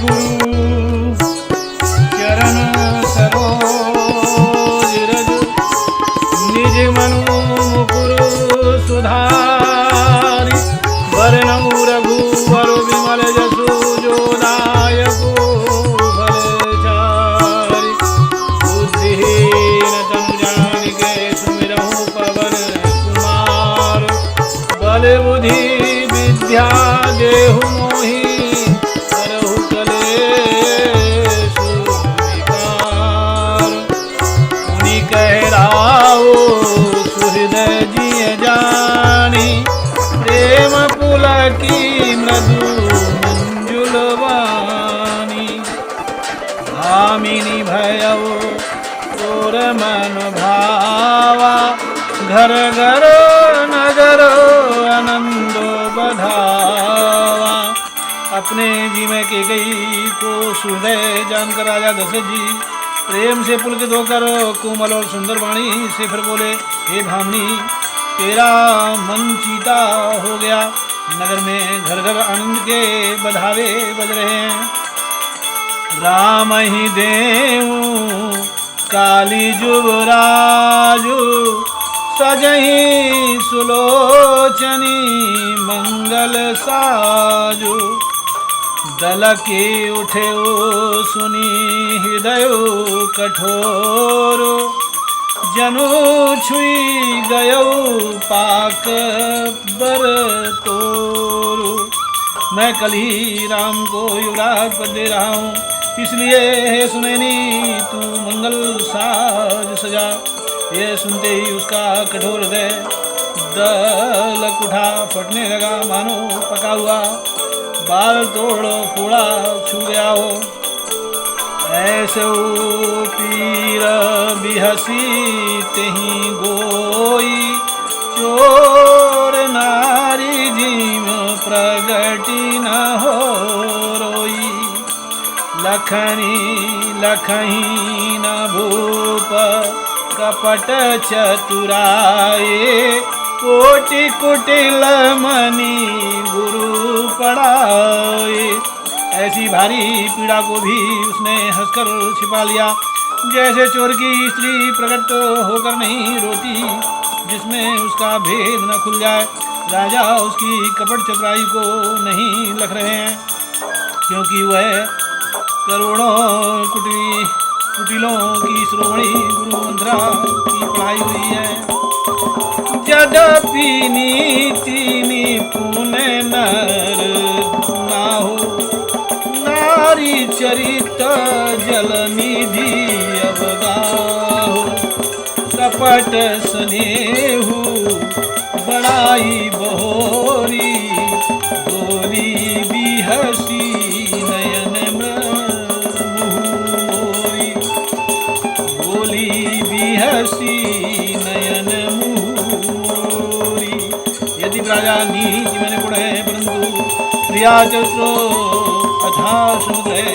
गुरु चरण सरोज रज निज मनु मुकुर सुधारि वरनउ रघुवर विमल जसु जो दायको फलचारि बुद्धिहीन तनु जानिके सुमिरहु पवन कुमार बल बुद्धि विद्या देहु मोहि करहु कलेश विकार मुनि कह राहो सुहृदय जिय जानी प्रेम पुलकी मृदु मंजुल वाणी भामिनी भयउ तोर मन भावा घर घर नगर आनंदो बधावा। अपने जी में के गई को सुहृदय जानकर राजा दशरथ जी प्रेम से पुलकित होकर कोमल और सुंदर वाणी से फिर बोले, हे भामिनी तेरा मन चीता हो गया, नगर में घर घर आनंद के बधावे बज रहे हैं। राम ही देऊ काली जुबराजू सजही सुलोचनी मंगल साजू दल के उठे सुनी हृदय कठोर जनु छुई गयो पाक बर तोरो। मैं कल ही राम को युवराज पर दे रहा हूँ, इसलिए हे सुनैनी तू मंगल साज सजा। ये सुनते ही उसका कठोर हृदय दलक उठा, फटने लगा मानो पका हुआ बाल तोड़ फोड़ा छू गया हो। ऐसे पीर बिहसी तेहि गोई चोर नारी जीव प्रगति न हो रोई। लखनी लखही न भूप कपट चतुराए कोटि कुटिल मणि गुरु पढ़ाए। ऐसी भारी पीड़ा को भी उसने हंसकर छिपा लिया, जैसे चोर की स्त्री प्रकट होकर नहीं रोती जिसमें उसका भेद न खुल जाए। राजा उसकी कपट चतुराई को नहीं लख रहे हैं, क्योंकि वह करोड़ों कुटिलों की श्रोमणी गुरु मंत्रा की पढ़ाई हुई है। यद्यपि नीति निपुण नर ना हो, नारी चरित जल निधि अवगाहो। कपट स्नेहु बड़ाई बहोरी गोरी बिहसी नयन मोरी। बोली बिहसी नयन मोरी। यदि राजा नीति मैंने पढ़े हैं, परंतु प्रिया चरित्रो अथा समुद्र है,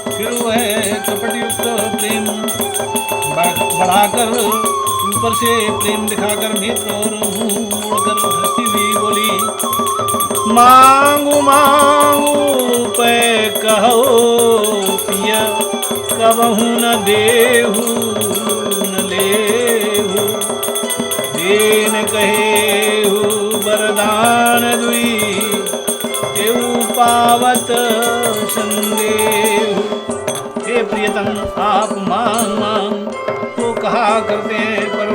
फिर वह कपटयुक्त प्रेम बढ़ाकर ऊपर से प्रेम दिखाकर नेत्र और मुंह मोड़कर हंसती हुई बोली, मांगू मांगू पे कहो पिया कबहू न देहू न लेहू। देन कहेहू वरदान दुई तेऊ पावत संदेहू। हे प्रियतम आप मांग मांग तो कहा करते हैं, पर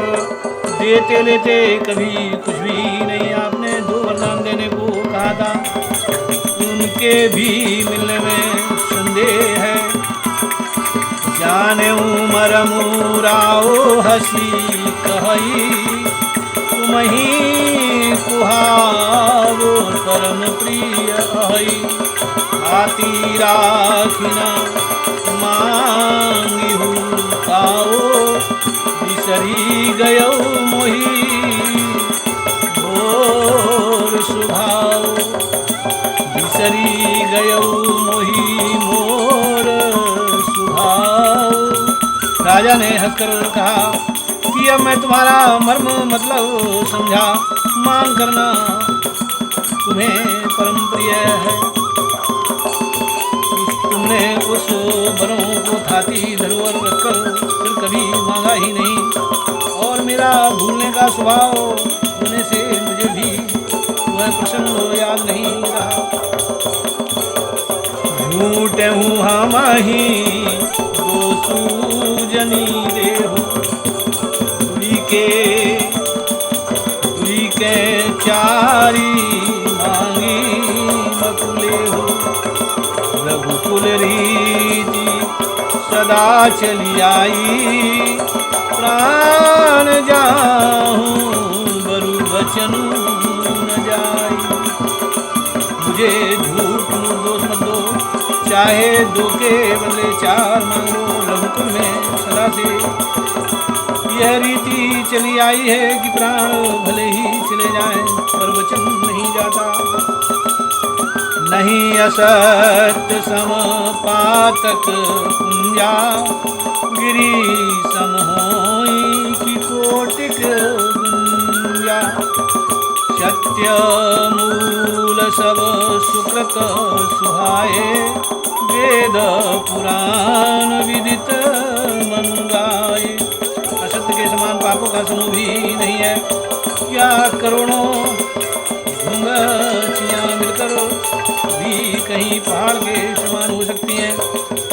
देते लेते कभी कुछ भी नहीं। आपने 2 वरदान देने को कहा था, उनके भी मिलने में संदेह है। जाने उमर मुराओ हसी कही तुम ही कुहावो परम प्रिय अहि। आती राखिना मांगिहु पाओ बिसरी गयो मोहि मोर सुभाव। बिसरी गयो मोहि मोर सुभाव। राजा ने हंसकर कहा कि अब मैं तुम्हारा मर्म मतलब समझा, मांग करना तुम्हें परम प्रिय है। स्वभाव होने से मुझे भी वह प्रसंग याद नहीं रहा। झूठ हूँ हम ही दो सूजनी देहु, दुई के चारी मांगी मकुले हो। रघुकुल रीति सदा चली आई, प्राण जाऊं बरु बचन न जाई। मुझे झूठ दोष मत दो, चाहे दो के बदले चार मांग लो। रघुकुल में सदा से यह रीति चली आई है कि प्राण भले ही चले जाएं पर वचन नहीं जाता। नहीं असत्य सम पातक पुंजा, गिरी सम होई की कोटिक गुंजा। सत्य मूल सब सुकृत सुहाए, वेद पुराण विदित मनु गाए। असत्य के समान पापों का समूह भी नहीं है, क्या करोड़ों घुंघचियाँ मिलकर भी कहीं पहाड़ के समान हो सकती हैं।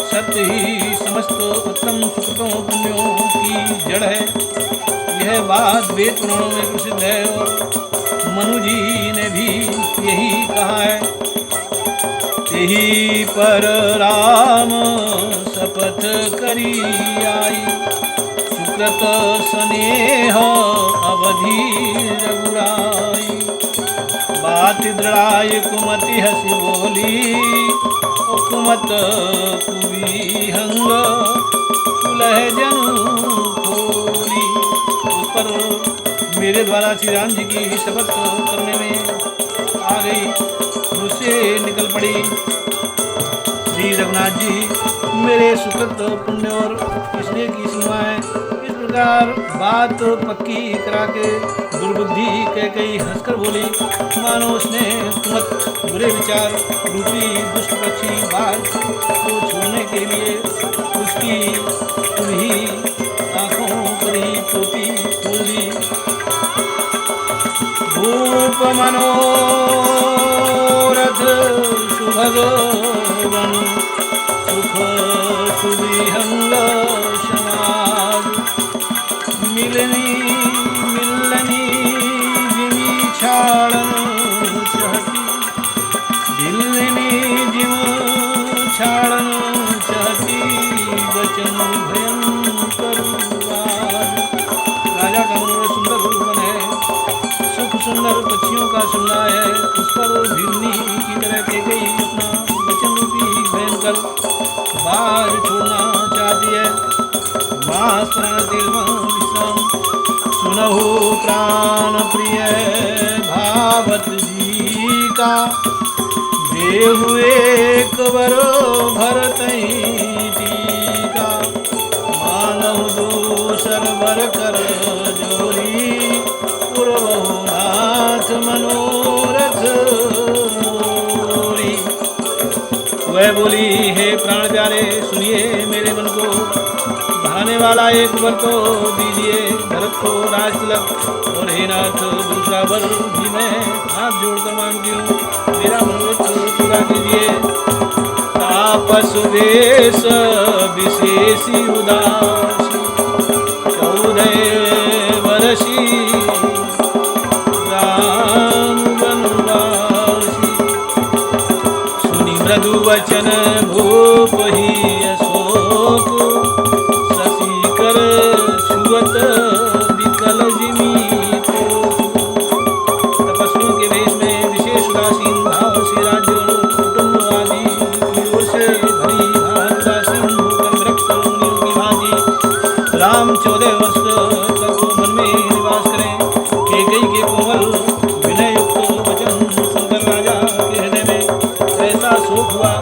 सत्य ही समस्त उत्तम सुकृतों पुण्यों की जड़ है। यह बात वेद पुराणों में प्रसिद्ध है और मनु जी ने भी यही कहा है। यही पर राम शपथ करी आई, सुकृत स्नेह अवधि रघुराई। बात दृढ़ाई कुमति हसी बोली, कुमत कुविहंग कुलह जनु खोली। उस पर मेरे द्वारा श्री राम जी की शपथ करने में आ गई, मुझसे निकल पड़ी। श्री रघुनाथ जी मेरे सुकृत पुण्य और स्नेह की सीमा है। इस प्रकार बात पक्की करा के दुर्बुद्धि कह गई, हंसकर बोली, मानो उसने कुमत बुरे विचार रूपी दुष्ट पक्षी बाज को छोड़ने के लिए उसकी ही आंखों पर ही टोपी खोल दी। रूप मनोरथ सुभगवन, सुख सुविहंग समाज। मिलनी मिलनी जिमी छाड़न चहती, मिलनी जिम छाड़न चहती, बचन भयंकर बाज। राजा का मनोरथ सुंदर वन है, सुख सुंदर पक्षियों का समुदाय है। उस पर भिन्नी की तरह कह गई अपना वचन रूपी भयंकर बाज छोड़ना चाहती है। मास प्राण तिलमा विश्राम, सुनहु प्राण प्रिय भावत जी का। देहु एक बरो भरतई टीका, मानहु दूसर बर कर जोरी। पूर्वहु नाथ मनोरथ मोरी। वह बोली, हे प्राण प्यारे सुनिए, मेरे मन को भाने वाला एक वर तो दीजिए भरत को राज तिलक, और हे नाथ दूसरा वर भी मैं हाथ जोड़कर मांगती हूँ, मेरा मनोरथ पूरा कीजिए। तापस वेश विशेषी उदासी, 14 वर्षी राम वनवासी। सुनी मृदु वचन भूप ही अशोक, शशिकर छुअत विकल जिमी को। तपस्वियों के वेश में विशेष उदासीन भाव से राज्य कुटुंब आदि की ओर से भरी उदासीन होकर विरक्त मुनियों की भांति राम 14 वर्ष तक वन में निवास करें। केकई के कोमल विनय युक्त वचन सुनकर राजा के हृदय में ऐसा शोक हुआ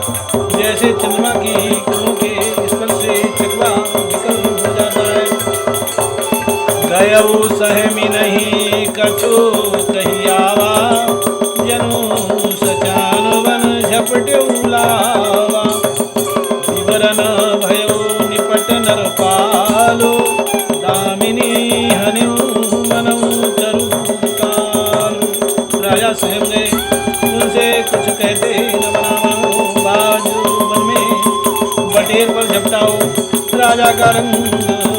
जैसे चंद्रमा की किरणों के स्पर्श से चकवा विकल हो जाता है। गयऊ सहमी नहीं कछु कहियावा, जनु सचान वन झपटे लावा। विवरण भयो निपट नर पालो, दामिनी हनु मनऊ हटाओ। राजा का रंग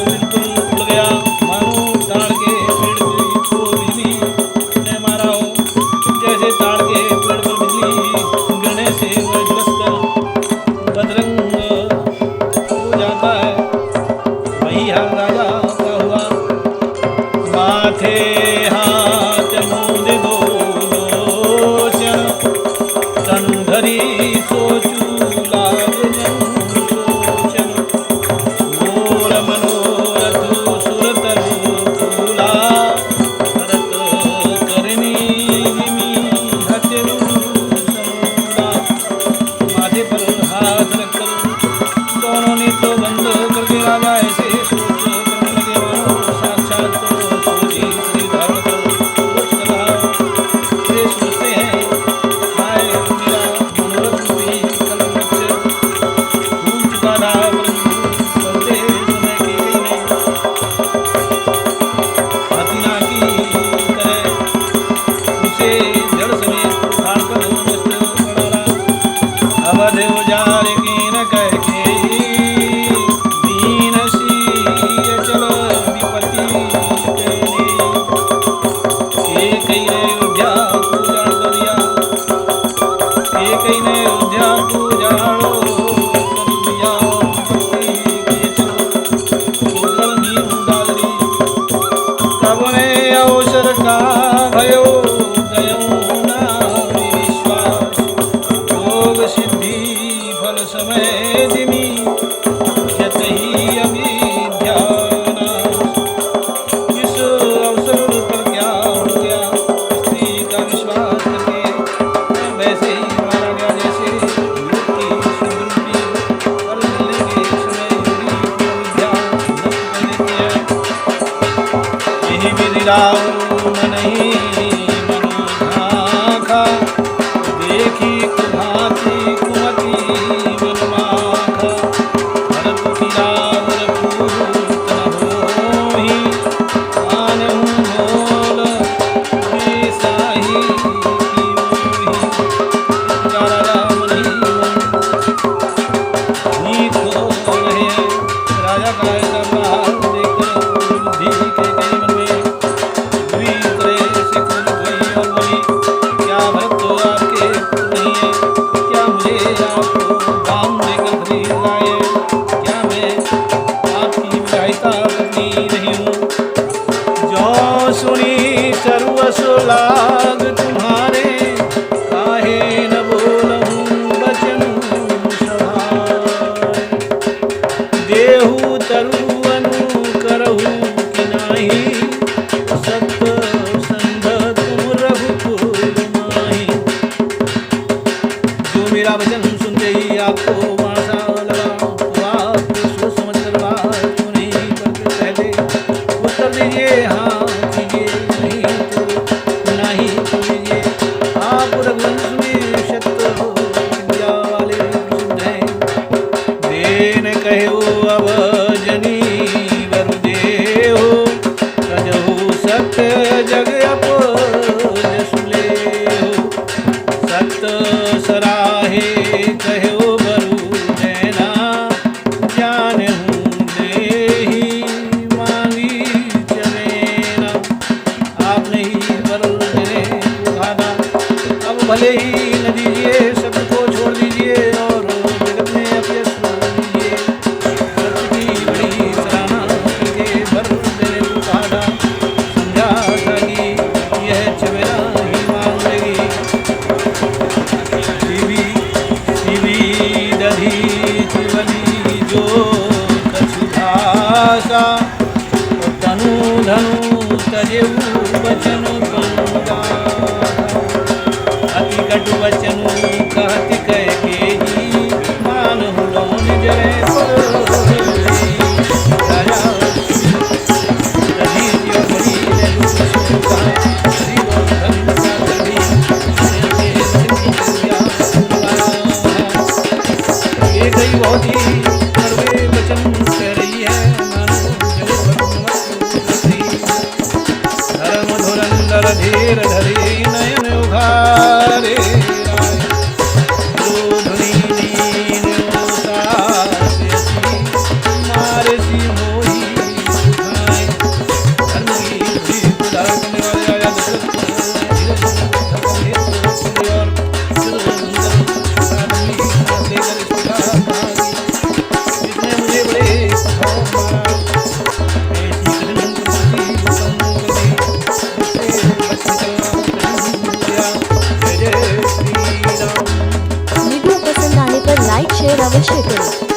बिल्कुल उड़ गया, मानो ताड़ के पेड़ को बिजली ने मारा हो। जैसे ताड़ के पेड़ पर बिजली गिरने से वह झुलसकर बदरंग हो जाता है, वही हाल राजा का हुआ। माथे हाथ मूंद दो लोचन, तनु धरी सोचू लाग जन सोचन। मोर मनोरथ सुरतरु फूला, भरत करनी जिमी हथिरु समूला। माथे पर हाथ रखकर दोनों नेत्र बंद करके राजा ऐसे सोच करने लगे, मानो साक्षात सूरज ही शरीर धारण कर सोच कर रहा हो। वे सोचते हैं, हाय मेरा मनोरथ भी कलम भूल चुका था, परंतु चलते समय के कई ने हथिना की तरह उसे जड़ समेत उखाड़कर नष्ट कर डाला। अवध उजाड़ की न कह के दीन सी चल विपत्ति कहने। एक ही ने उद्या को उजाड़ कर दिया, एक ही ने उद्या को उजाड़ कर दिया। विपत्ति के चल उगल नींव डाल दी, तब ने अवसर का भयो गयो ना विश्वास। योग सिद्धि फल समय जिमी यतहि अविद्या नाश। इस अवसर पर क्या हो गया, स्त्री का विश्वास करके वैसे ही मारा गया जैसे युवती सुंदरी फल मिलने के समय योगी अविद्या नष्ट कर देती है। यही विधि राव मन ही मन झांका, देखी कुभांति कुमति मन माखा। भरत की रावण पूत न होहि, आनहु मोल बेसाही की मोहि। राजा मन ही नीत हो रहे हैं। राजा का ऐसा व्यवहार देखकर बुद्धि के कई मन में बुरी तरह से खोल गई और बोली, क्या भरत आपके पुत्र नहीं है? क्या मुझे आपको दाम देकर खरीद लाए? क्या मैं आपकी विवाहिता पत्नी नहीं हूँ? जो सुनी सर्वस लाग तुम्हारे, काहे न बोलूं बचन सभाए। देहु तरु अनु करहु कि नाही, सत्य संध तुम रघुकुल माही। जो मेरा वचन सुनते ही आपको बाणसा लगा, तो आप सोच समझ कर बात क्यों नहीं करते? पहले उत्तर दीजिए, हाँ कीजिए, नहीं तो नहीं कीजिए। आप रघुवंश में शत्रु विद्या वाले प्रसिद्ध हैं। देन कहो अब जनी वर देहो, तजहु सत्य जग अप जसु लेहो। सत सराहे कहो बरु नैना, जानहु देहि मांगी चलेना। आपने ही वर देने को कहा था, अब भले ही न दीजिए, शब्द को छोड़ दीजिए और जगत में अपयश लीजिए। सत्य की बड़ी सराहना करके वर देने को कहा था। समझा था कि यह छवेरा ही मांग लेगी। शिवी दधी चिवली जो कछु भाषा, तनु धनु तजेऊ बचन पंगा। अति कटु वचन कहति कह के ही, मानहु लोन जरे परोसी। राजा दधी चिवली ने रूप कहा, श्री बोल धन का दधी ये कई बहुत ही कड़वे वचन कह रही है, मानो जगत भगवती। धर्म धुरंधर धीर धरी नयन उघारे, राय जो धुनी नीन उतासे सी। क्षेत्र